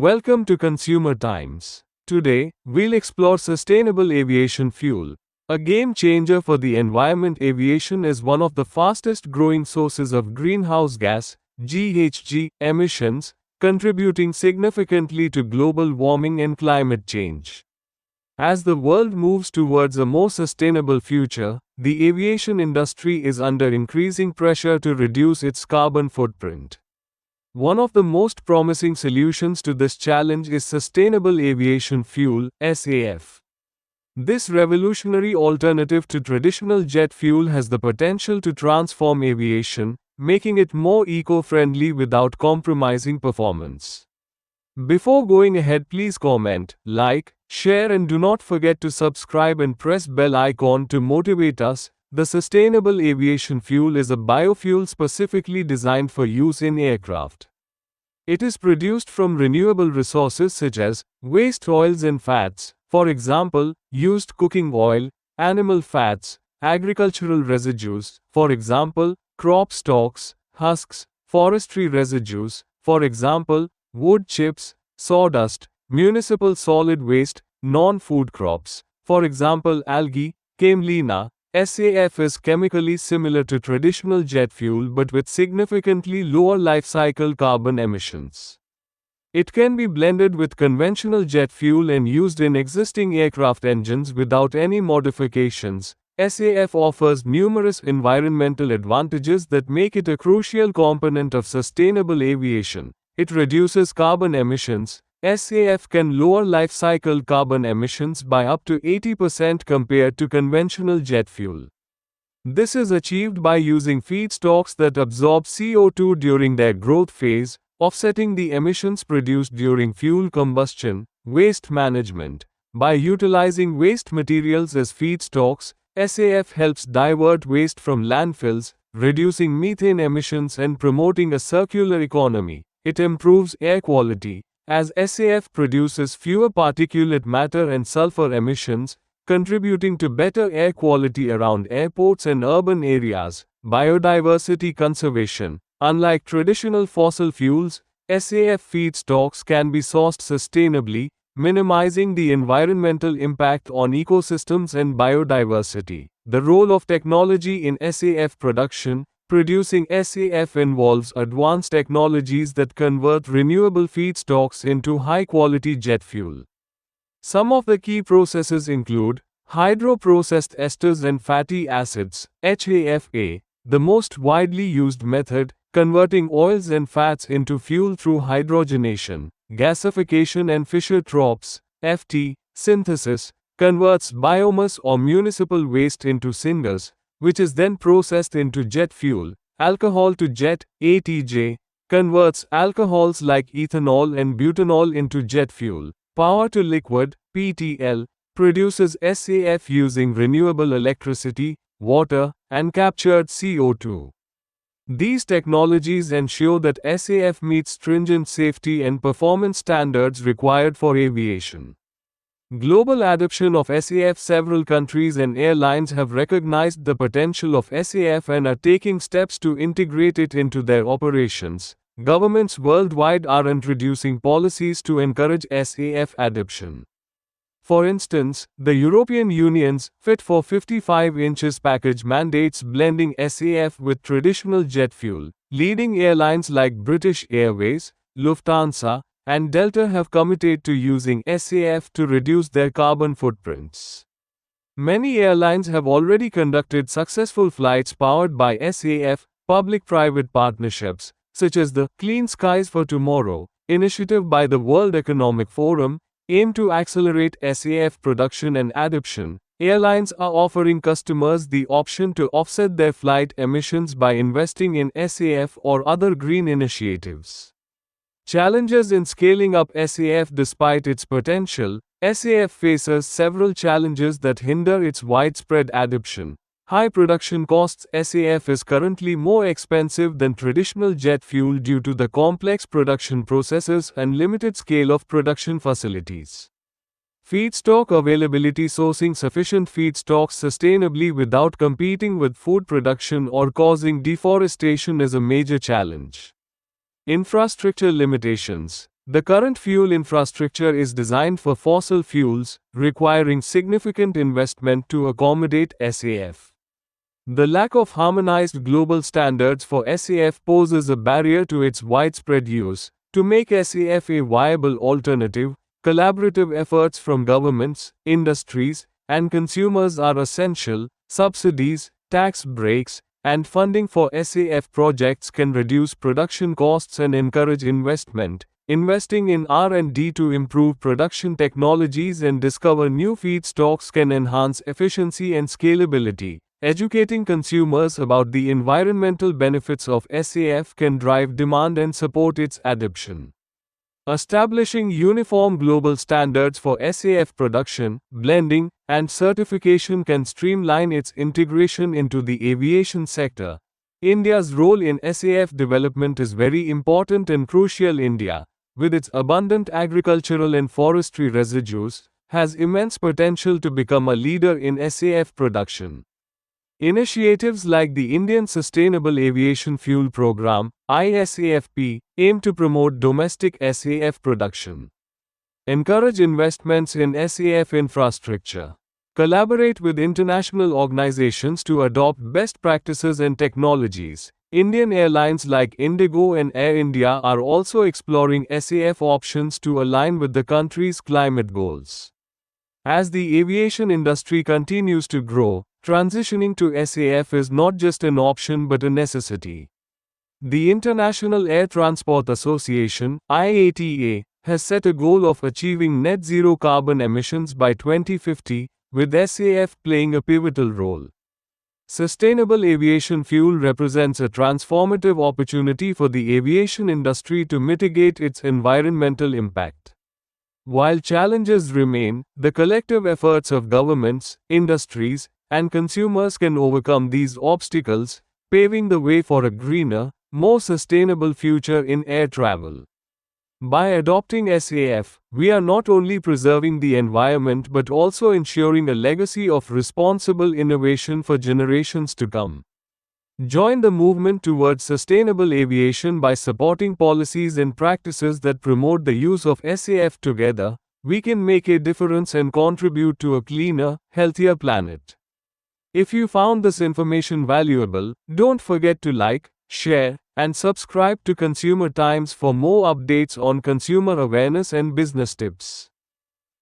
Welcome to Consumer Times. Today, we'll explore sustainable aviation fuel. A game changer for the environment. Aviation is one of the fastest growing sources of greenhouse gas (GHG) emissions, contributing significantly to global warming and climate change. As the world moves towards a more sustainable future, the aviation industry is under increasing pressure to reduce its carbon footprint. One of the most promising solutions to this challenge is Sustainable Aviation Fuel (SAF). This revolutionary alternative to traditional jet fuel has the potential to transform aviation, making it more eco-friendly without compromising performance. Before going ahead, please comment, like, share and do not forget to subscribe and press bell icon to motivate us. The Sustainable Aviation Fuel is a biofuel specifically designed for use in aircraft. It is produced from renewable resources such as waste oils and fats, for example, used cooking oil, animal fats, agricultural residues, for example, crop stalks, husks, forestry residues, for example, wood chips, sawdust, municipal solid waste, non-food crops, for example algae, camelina. SAF is chemically similar to traditional jet fuel but with significantly lower life cycle carbon emissions. It can be blended with conventional jet fuel and used in existing aircraft engines without any modifications. SAF offers numerous environmental advantages that make it a crucial component of sustainable aviation. It reduces carbon emissions. SAF can lower life cycle carbon emissions by up to 80% compared to conventional jet fuel. This is achieved by using feedstocks that absorb CO2 during their growth phase, offsetting the emissions produced during fuel combustion. Waste management. By utilizing waste materials as feedstocks, SAF helps divert waste from landfills, reducing methane emissions and promoting a circular economy. It improves air quality, as SAF produces fewer particulate matter and sulfur emissions, contributing to better air quality around airports and urban areas. Biodiversity conservation. Unlike traditional fossil fuels, SAF feedstocks can be sourced sustainably, minimizing the environmental impact on ecosystems and biodiversity. The role of technology in SAF production. Producing SAF involves advanced technologies that convert renewable feedstocks into high-quality jet fuel. Some of the key processes include hydroprocessed esters and fatty acids, HAFA, the most widely used method, converting oils and fats into fuel through hydrogenation. Gasification and Fischer-Tropsch, FT, synthesis, converts biomass or municipal waste into cinders, which is then processed into jet fuel. Alcohol to jet, ATJ, converts alcohols like ethanol and butanol into jet fuel. Power to liquid, PTL, produces SAF using renewable electricity, water, and captured CO2. These technologies ensure that SAF meets stringent safety and performance standards required for aviation. Global adoption of SAF. Several countries and airlines have recognized the potential of SAF and are taking steps to integrate it into their operations. Governments worldwide are introducing policies to encourage SAF adoption. For instance, the European Union's Fit for 55 inches package mandates blending SAF with traditional jet fuel. Leading airlines like British Airways, Lufthansa, and Delta have committed to using SAF to reduce their carbon footprints. Many airlines have already conducted successful flights powered by SAF. Public-private partnerships, such as the Clean Skies for Tomorrow initiative by the World Economic Forum, aim to accelerate SAF production and adoption. Airlines are offering customers the option to offset their flight emissions by investing in SAF or other green initiatives. Challenges in scaling up SAF. Despite its potential, SAF faces several challenges that hinder its widespread adoption. High production costs. SAF is currently more expensive than traditional jet fuel due to the complex production processes and limited scale of production facilities. Feedstock availability. Sourcing sufficient feedstocks sustainably without competing with food production or causing deforestation is a major challenge. Infrastructure limitations. The current fuel infrastructure is designed for fossil fuels, requiring significant investment to accommodate SAF. The lack of harmonized global standards for SAF poses a barrier to its widespread use. To make SAF a viable alternative, collaborative efforts from governments, industries, and consumers are essential. Subsidies, tax breaks, and funding for SAF projects can reduce production costs and encourage investment. Investing in R&D to improve production technologies and discover new feedstocks can enhance efficiency and scalability. Educating consumers about the environmental benefits of SAF can drive demand and support its adoption. Establishing uniform global standards for SAF production, blending, and certification can streamline its integration into the aviation sector. India's role in SAF development is very important and crucial. India, with its abundant agricultural and forestry residues, has immense potential to become a leader in SAF production. Initiatives like the Indian Sustainable Aviation Fuel Program (ISAFP) aim to promote domestic SAF production, encourage investments in SAF infrastructure, collaborate with international organizations to adopt best practices and technologies. Indian airlines like Indigo and Air India are also exploring SAF options to align with the country's climate goals. As the aviation industry continues to grow, transitioning to SAF is not just an option but a necessity. The International Air Transport Association (IATA) has set a goal of achieving net zero carbon emissions by 2050, with SAF playing a pivotal role. Sustainable aviation fuel represents a transformative opportunity for the aviation industry to mitigate its environmental impact. While challenges remain, the collective efforts of governments, industries, and consumers can overcome these obstacles, paving the way for a greener, more sustainable future in air travel. By adopting SAF, we are not only preserving the environment but also ensuring a legacy of responsible innovation for generations to come. Join the movement towards sustainable aviation by supporting policies and practices that promote the use of SAF. Together, we can make a difference and contribute to a cleaner, healthier planet. If you found this information valuable, don't forget to like, share, and subscribe to Consumer Times for more updates on consumer awareness and business tips.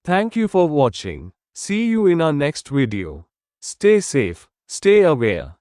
Thank you for watching. See you in our next video. Stay safe, stay aware.